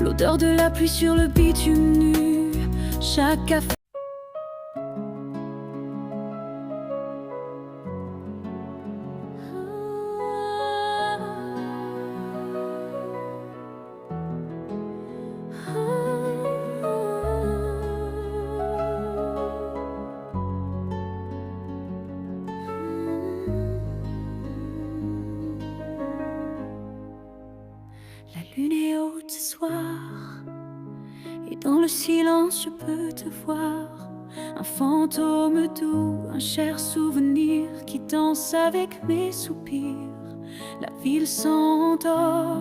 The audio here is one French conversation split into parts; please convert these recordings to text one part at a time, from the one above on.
l'odeur de la pluie sur le bitume nu, chaque café. La lune est haute ce soir, et dans le silence je peux te voir. Un fantôme doux, un cher souvenir qui danse avec mes soupirs. La ville s'endort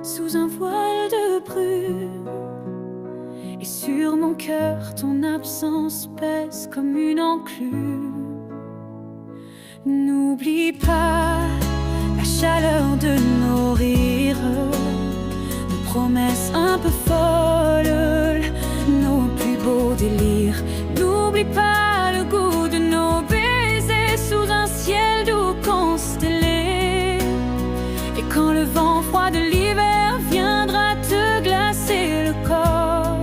sous un voile de brume, et sur mon cœur ton absence pèse comme une enclume. N'oublie pas la chaleur de nos rires, nos promesses un peu folles, nos plus beaux délires. N'oublie pas le goût de nos baisers sous un ciel doux constellé. Et quand le vent froid de l'hiver viendra te glacer le corps,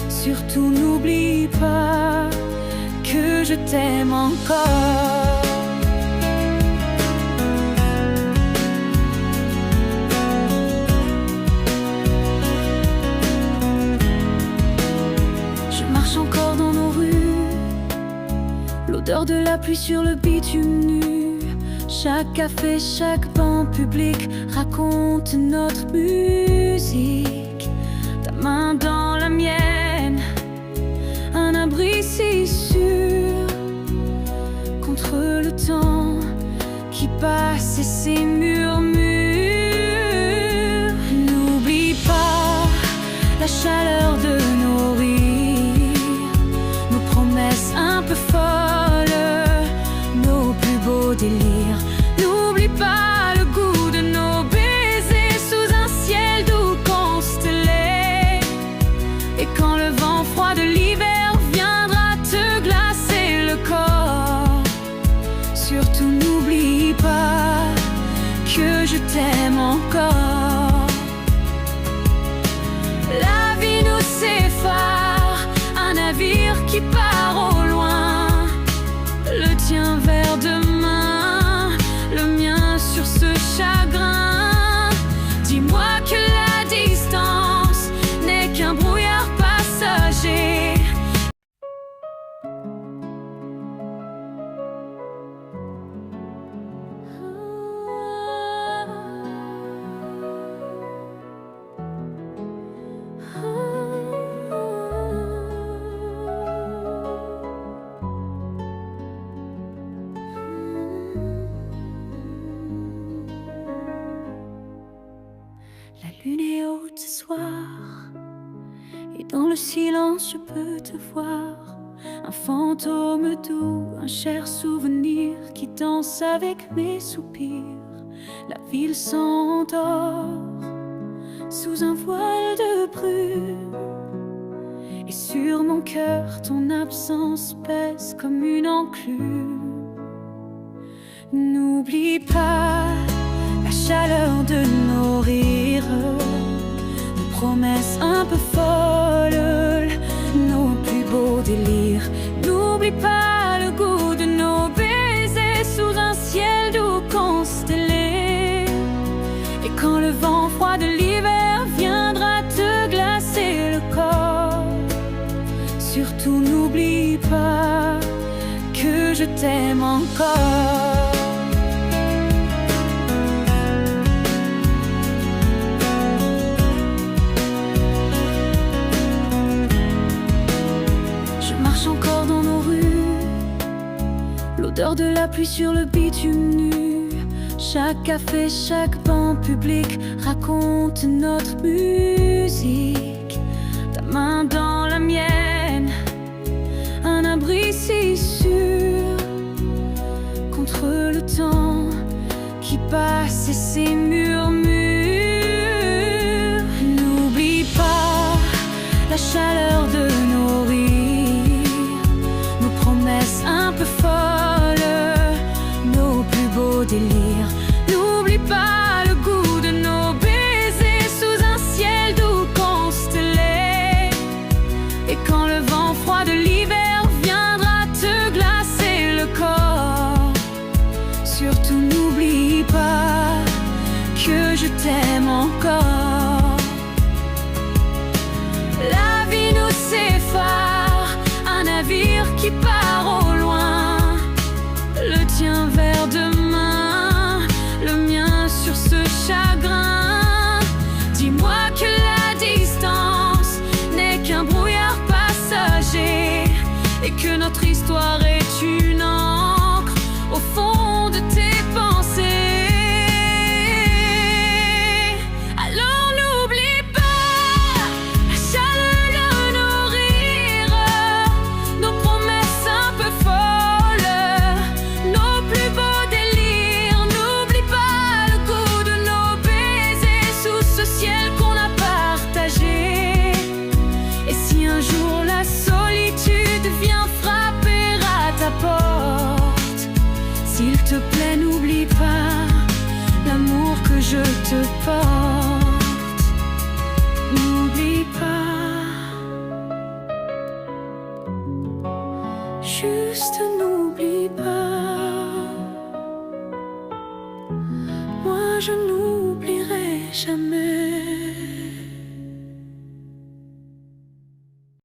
surtout n'oublie pas que je t'aime encore. Encore dans nos rues, l'odeur de la pluie sur le bitume nu. Chaque café, chaque banc public raconte notre musique. Ta main dans la mienne, un abri si sûr contre le temps qui passe et ses murmures. N'oublie pas la chaleur de nos rires, un peu folle, nos plus beaux délires. N'oublie pas le goût de nos baisers sous un ciel doux constellé. Et quand le vent froid de l'hiver viendra te glacer le corps, surtout n'oublie pas que je t'aime encore. La vie nous sépare, un navire qui part au loin, le tien vers demain, le mien sur ce chagrin. Dis-moi que la distance n'est qu'un brouillard passager. La lune est haute ce soir, et dans le silence je peux te voir. Un fantôme doux, un cher souvenir qui danse avec mes soupirs. La ville s'endort sous un voile de brume, et sur mon cœur ton absence pèse comme une enclume. N'oublie pas la chaleur de nos rires, nos promesses un peu folles, nos plus beaux délires. N'oublie pas le goût de nos baisers sous un ciel doux constellé. Et quand le vent froid de l'hiver viendra te glacer le corps, surtout n'oublie pas que je t'aime encore. Encore dans nos rues, l'odeur de la pluie sur le bitume nu. Chaque café, chaque banc public raconte notre musique. Ta main dans la mienne, un abri si sûr contre le temps qui passe et ses murmures. N'oublie pas la chaleur de nos rires, nos promesses un peu folles, nos plus beaux délires. N'oublie pas le goût de nos baisers sous un ciel surtout n'oublie pas que je t'aime encore. La vie nous sépare, un navire qui part au loin, le tien vers demain, le mien sur ce chagrin. Dis-moi que la distance n'est qu'un brouillard passager et que notre histoire est une encre au fond de tes pensées. Alors n'oublie pas la chaleur de nos rires, nos promesses un peu folles, nos plus beaux délires. N'oublie pas le goût de nos baisers sous ce ciel qu'on a partagé. Et si un jour la solitude vient frapper à ta porte, s'il te plaît, n'oublie pas l'amour que je te porte. N'oublie pas, juste n'oublie pas. Moi je n'oublierai jamais.